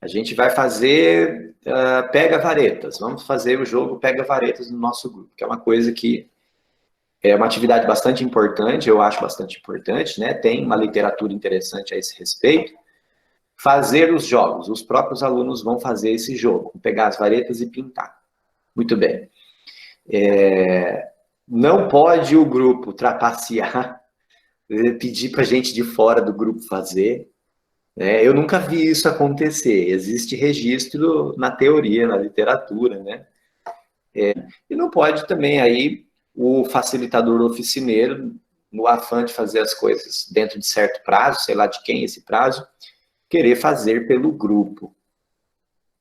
A gente vai fazer pega-varetas. Vamos fazer o jogo pega-varetas no nosso grupo, que é uma coisa que é uma atividade bastante importante, eu acho bastante importante, né? Tem uma literatura interessante a esse respeito. Fazer os jogos, os próprios alunos vão fazer esse jogo, pegar as varetas e pintar. Muito bem. Não pode o grupo trapacear, pedir para gente de fora do grupo fazer. Eu nunca vi isso acontecer. Existe registro na teoria, na literatura, né? E não pode também aí o facilitador oficineiro, no afã de fazer as coisas dentro de certo prazo, sei lá de quem esse prazo, querer fazer pelo grupo.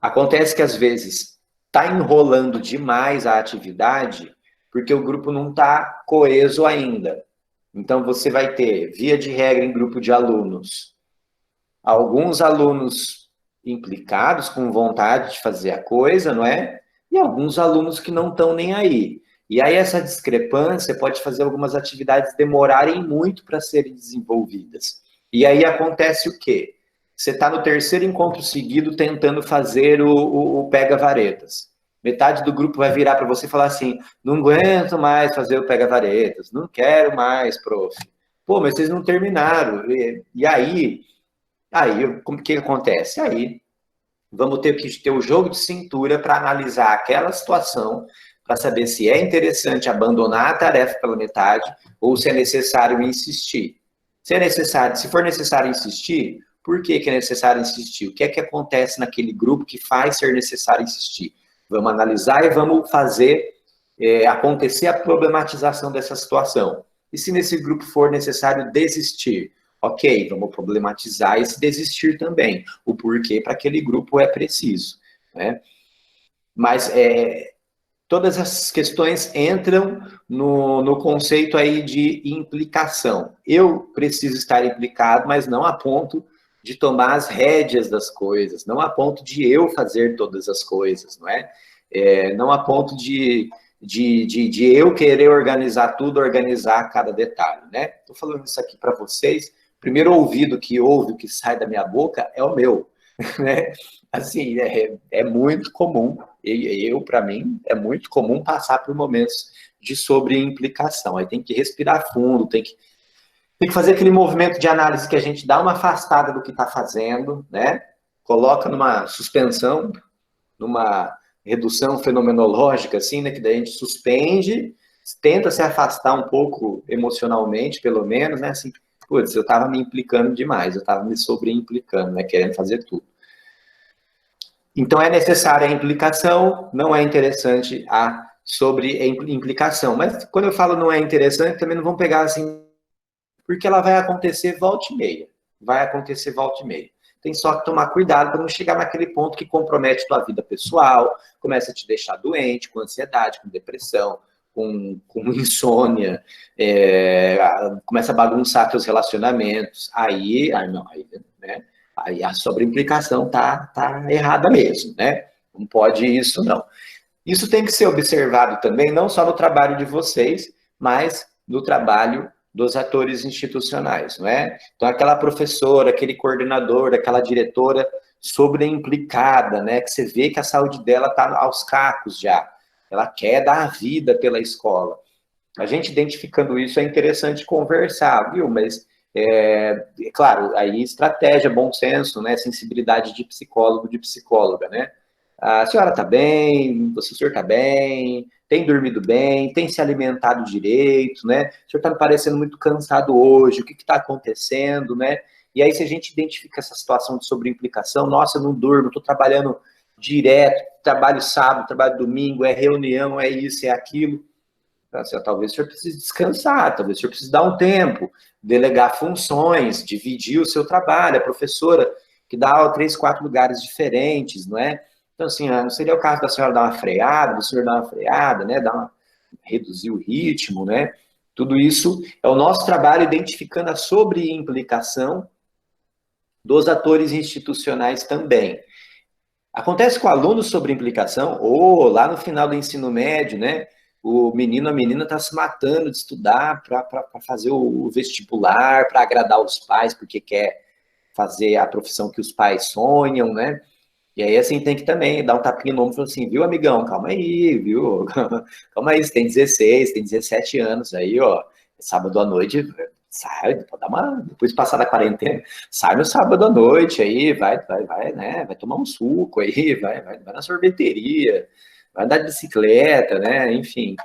Acontece que às vezes está enrolando demais a atividade porque o grupo não está coeso ainda. Então você vai ter, via de regra, em grupo de alunos, alguns alunos implicados, com vontade de fazer a coisa, não é? E alguns alunos que não estão nem aí. E aí essa discrepância pode fazer algumas atividades demorarem muito para serem desenvolvidas. E aí acontece o quê? Você está no terceiro encontro seguido tentando fazer o pega-varetas. Metade do grupo vai virar para você e falar assim, não aguento mais fazer o pega-varetas, não quero mais, prof. Pô, mas vocês não terminaram. E aí, o que acontece? Aí, vamos ter que ter o jogo de cintura para analisar aquela situação, para saber se é interessante abandonar a tarefa pela metade ou se é necessário insistir. Se for necessário insistir, por que é necessário insistir? O que é que acontece naquele grupo que faz ser necessário insistir? Vamos analisar e vamos fazer acontecer a problematização dessa situação. E se nesse grupo for necessário desistir? Ok, vamos problematizar esse desistir também. O porquê para aquele grupo é preciso, né? Mas todas essas questões entram no conceito aí de implicação. Eu preciso estar implicado, mas não a ponto de tomar as rédeas das coisas, não a ponto de eu fazer todas as coisas, não é? Não a ponto de eu querer organizar tudo, organizar cada detalhe, né? Estou falando isso aqui para vocês. O primeiro ouvido que ouve o que sai da minha boca é o meu, né? Assim, é muito comum, para mim, é muito comum passar por momentos de sobreimplicação. Aí tem que respirar fundo, tem que fazer aquele movimento de análise que a gente dá uma afastada do que está fazendo, né? Coloca numa suspensão, numa redução fenomenológica, assim, né? Que daí a gente suspende, tenta se afastar um pouco emocionalmente, pelo menos, né? Assim, putz, eu estava me implicando demais, eu estava me sobreimplicando, né? Querendo fazer tudo. Então, é necessária a implicação, não é interessante a sobreimplicação. Mas, quando eu falo não é interessante, também não vamos pegar assim, porque ela vai acontecer volta e meia. Vai acontecer volta e meia. Tem só que tomar cuidado para não chegar naquele ponto que compromete tua vida pessoal, começa a te deixar doente, com ansiedade, com depressão, com insônia, começa a bagunçar teus relacionamentos. Aí, né? Aí a sobreimplicação tá errada mesmo, né? Não pode isso, não. Isso tem que ser observado também, não só no trabalho de vocês, mas no trabalho dos atores institucionais, não é? Então, aquela professora, aquele coordenador, aquela diretora sobreimplicada, né? Que você vê que a saúde dela está aos cacos já. Ela quer dar a vida pela escola. A gente identificando isso é interessante conversar, viu? Mas claro, aí estratégia, bom senso, né? Sensibilidade de psicólogo, de psicóloga, né? A senhora está bem, o senhor está bem, tem dormido bem, tem se alimentado direito, né? O senhor está me parecendo muito cansado hoje, o que está acontecendo, né? E aí, se a gente identifica essa situação de sobreimplicação, nossa, eu não durmo, estou trabalhando direto, trabalho sábado, trabalho domingo, é reunião, é isso, é aquilo. Talvez o senhor precise descansar, talvez o senhor precise dar um tempo, delegar funções, dividir o seu trabalho. A professora que dá aula em 3, 4 lugares diferentes, não é? Então, assim, não seria o caso da senhora dar uma freada, do senhor dar uma freada, né? Reduzir o ritmo, né? Tudo isso é o nosso trabalho identificando a sobreimplicação dos atores institucionais também. Acontece com alunos sobreimplicação, ou lá no final do ensino médio, né? O menino, a menina está se matando de estudar para fazer o vestibular, para agradar os pais, porque quer fazer a profissão que os pais sonham, né? E aí, assim, tem que também dar um tapinha no ombro e falar assim, viu, amigão, calma aí, viu? Calma aí, você tem 16, tem 17 anos aí, ó. Sábado à noite, sai, pode dar uma... Depois de passar da quarentena, sai no sábado à noite aí, vai, né? Vai tomar um suco aí, vai na sorveteria, vai andar de bicicleta, né? Enfim,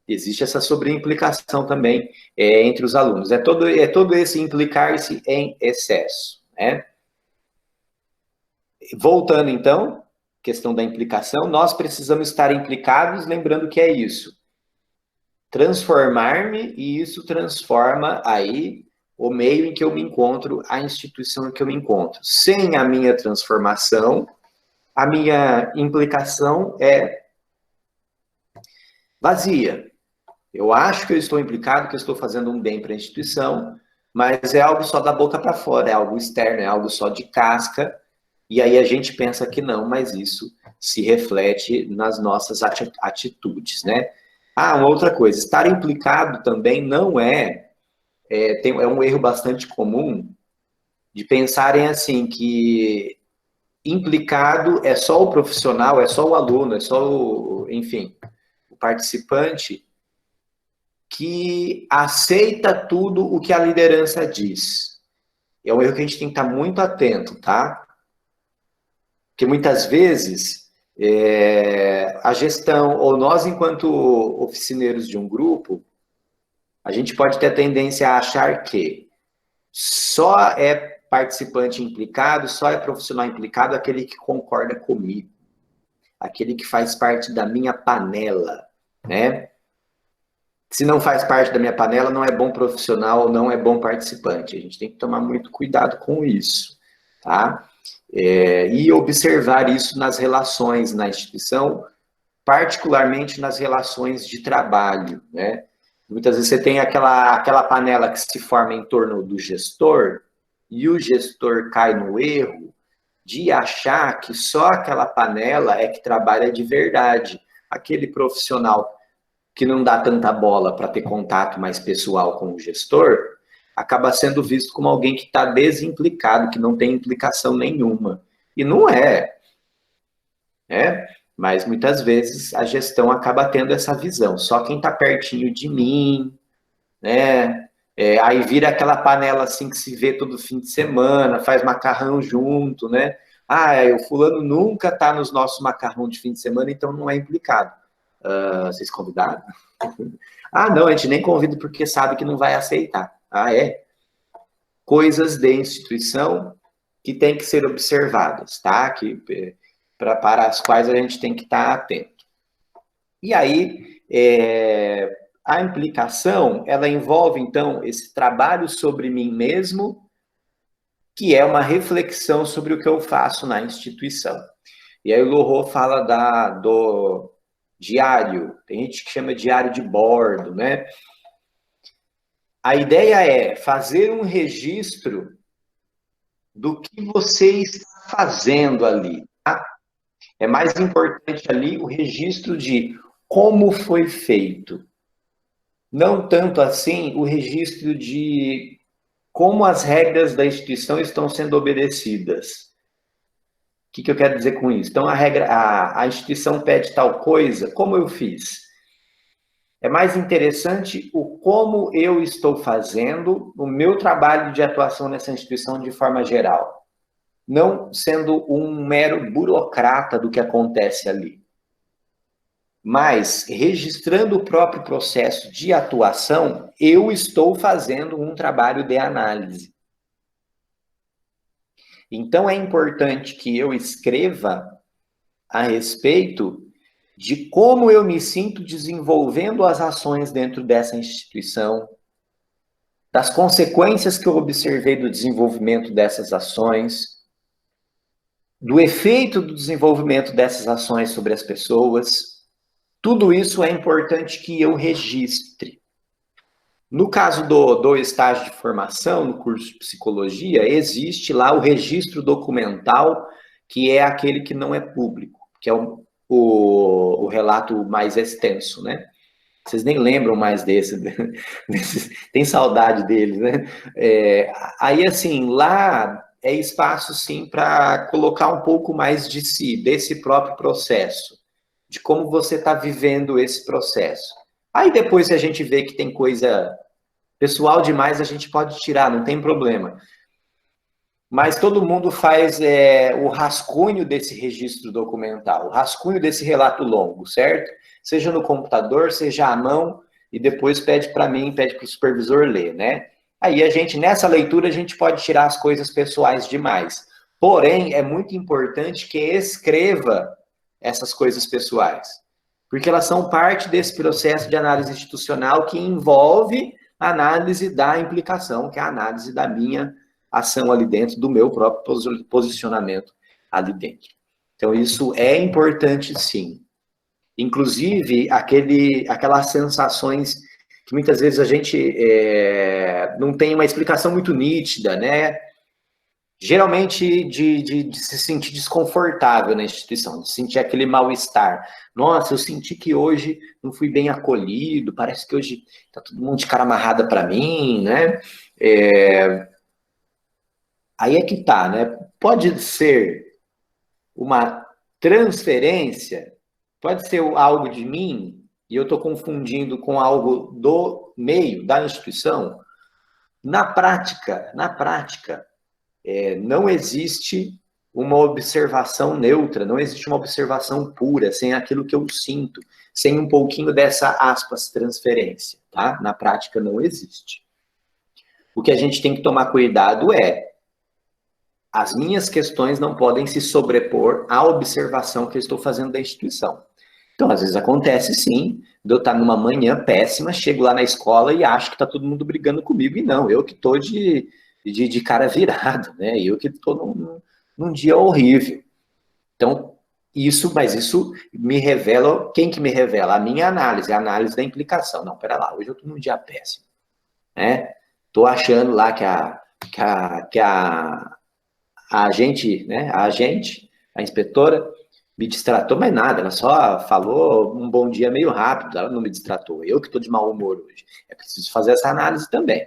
existe essa sobreimplicação também entre os alunos. É todo esse implicar-se em excesso, né? Voltando, então, questão da implicação, nós precisamos estar implicados, lembrando que é isso. Transformar-me, e isso transforma aí o meio em que eu me encontro, a instituição em que eu me encontro. Sem a minha transformação, a minha implicação é vazia. Eu acho que eu estou implicado, que eu estou fazendo um bem para a instituição, mas é algo só da boca para fora, é algo externo, é algo só de casca, e aí a gente pensa que não, mas isso se reflete nas nossas atitudes, né? Ah, uma outra coisa, estar implicado também não é um erro bastante comum de pensarem assim, que implicado é só o profissional, é só o aluno, é só enfim, o participante que aceita tudo o que a liderança diz. É um erro que a gente tem que estar muito atento, tá? Porque muitas vezes a gestão, ou nós, enquanto oficineiros de um grupo, a gente pode ter a tendência a achar que só é participante implicado, só é profissional implicado aquele que concorda comigo, aquele que faz parte da minha panela, né? Se não faz parte da minha panela, não é bom profissional, não é bom participante. A gente tem que tomar muito cuidado com isso, tá? E observar isso nas relações na instituição, particularmente nas relações de trabalho, né? Muitas vezes você tem aquela panela que se forma em torno do gestor, e o gestor cai no erro de achar que só aquela panela é que trabalha de verdade. Aquele profissional que não dá tanta bola para ter contato mais pessoal com o gestor, acaba sendo visto como alguém que está desimplicado, que não tem implicação nenhuma. E não é, né? Mas muitas vezes a gestão acaba tendo essa visão. Só quem está pertinho de mim, né? Aí vira aquela panela assim que se vê todo fim de semana, faz macarrão junto, né? Ah, o fulano nunca está nos nossos macarrão de fim de semana, então não é implicado. Vocês convidaram? Ah, não, a gente nem convida porque sabe que não vai aceitar. Ah, é? Coisas de instituição que tem que ser observadas, tá? Para as quais a gente tem que estar atento. E aí, a implicação, ela envolve, então, esse trabalho sobre mim mesmo, que é uma reflexão sobre o que eu faço na instituição. E aí o Loho fala do diário, tem gente que chama diário de bordo, né? A ideia é fazer um registro do que você está fazendo ali, tá? É mais importante ali o registro de como foi feito. Não tanto assim o registro de como as regras da instituição estão sendo obedecidas. O que eu quero dizer com isso? Então, a instituição pede tal coisa, como eu fiz? É mais interessante o como eu estou fazendo o meu trabalho de atuação nessa instituição de forma geral. Não sendo um mero burocrata do que acontece ali. Mas, registrando o próprio processo de atuação, eu estou fazendo um trabalho de análise. Então, é importante que eu escreva a respeito de como eu me sinto desenvolvendo as ações dentro dessa instituição, das consequências que eu observei do desenvolvimento dessas ações, do efeito do desenvolvimento dessas ações sobre as pessoas. Tudo isso é importante que eu registre. No caso do estágio de formação, no curso de psicologia, existe lá o registro documental, que é aquele que não é público, que é o relato mais extenso, né? Vocês nem lembram mais tem saudade deles, né? Aí, assim, lá é espaço, sim, para colocar um pouco mais de si, desse próprio processo, de como você está vivendo esse processo. Aí depois, se a gente vê que tem coisa pessoal demais, a gente pode tirar, não tem problema. Mas todo mundo faz o rascunho desse registro documental, o rascunho desse relato longo, certo? Seja no computador, seja à mão, e depois pede para mim, pede para o supervisor ler, né? Aí a gente, nessa leitura, a gente pode tirar as coisas pessoais demais. Porém, é muito importante que escreva essas coisas pessoais, porque elas são parte desse processo de análise institucional que envolve a análise da implicação, que é a análise da minha ação ali dentro, do meu próprio posicionamento ali dentro. Então, isso é importante, sim. Inclusive, aquelas sensações que muitas vezes a gente não tem uma explicação muito nítida, né? Geralmente de se sentir desconfortável na instituição, de sentir aquele mal-estar. Nossa, eu senti que hoje não fui bem acolhido, parece que hoje está todo mundo de cara amarrada para mim, né? Aí é que tá, né? Pode ser uma transferência, pode ser algo de mim, e eu estou confundindo com algo do meio, da instituição. Na prática, não existe uma observação neutra, não existe uma observação pura, sem aquilo que eu sinto, sem um pouquinho dessa, aspas, transferência, tá? Na prática não existe. O que a gente tem que tomar cuidado as minhas questões não podem se sobrepor à observação que eu estou fazendo da instituição. Então, às vezes acontece sim, de eu estar numa manhã péssima, chego lá na escola e acho que está todo mundo brigando comigo, e não, eu que estou de cara virado, né? Eu que estou num dia horrível. Então, mas isso me revela, quem que me revela? A minha análise, a análise da implicação. Não, pera lá, hoje eu estou num dia péssimo, né? Estou achando lá que a agente, né, a inspetora, me distratou, mas nada, ela só falou um bom dia meio rápido, ela não me distratou, eu que estou de mau humor hoje. É preciso fazer essa análise também.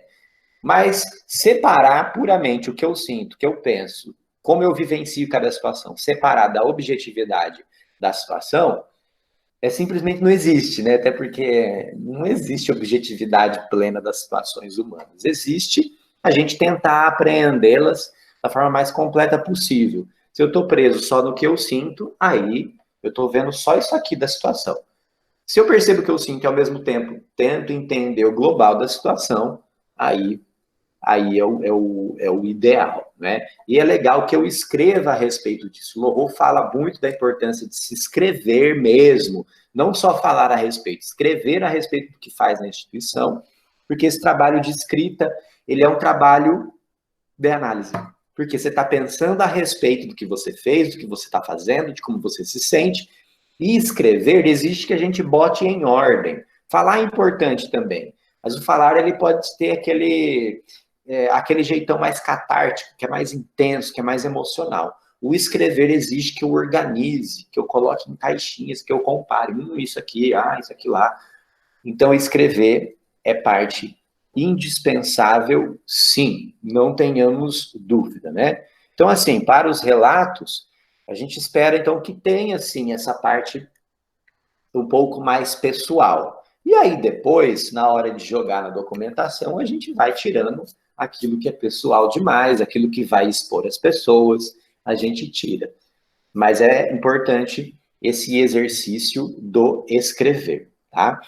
Mas separar puramente o que eu sinto, o que eu penso, como eu vivencio cada situação, separar da objetividade da situação, simplesmente não existe, né? Até porque não existe objetividade plena das situações humanas. Existe a gente tentar apreendê-las da forma mais completa possível. Se eu estou preso só no que eu sinto, aí eu estou vendo só isso aqui da situação. Se eu percebo o que eu sinto e ao mesmo tempo tento entender o global da situação, aí é o ideal, né? E é legal que eu escreva a respeito disso. O Lohou fala muito da importância de se escrever mesmo, não só falar a respeito, escrever a respeito do que faz na instituição, porque esse trabalho de escrita, ele é um trabalho de análise, porque você está pensando a respeito do que você fez, do que você está fazendo, de como você se sente, e escrever exige que a gente bote em ordem. Falar é importante também, mas o falar ele pode ter aquele jeitão mais catártico, que é mais intenso, que é mais emocional. O escrever exige que eu organize, que eu coloque em caixinhas, que eu compare, isso aqui, isso aqui lá. Então, escrever é parte indispensável, sim, não tenhamos dúvida, né? Então, assim, para os relatos, a gente espera, então, que tenha, assim, essa parte um pouco mais pessoal. E aí, depois, na hora de jogar na documentação, a gente vai tirando aquilo que é pessoal demais, aquilo que vai expor as pessoas, a gente tira. Mas é importante esse exercício do escrever, tá?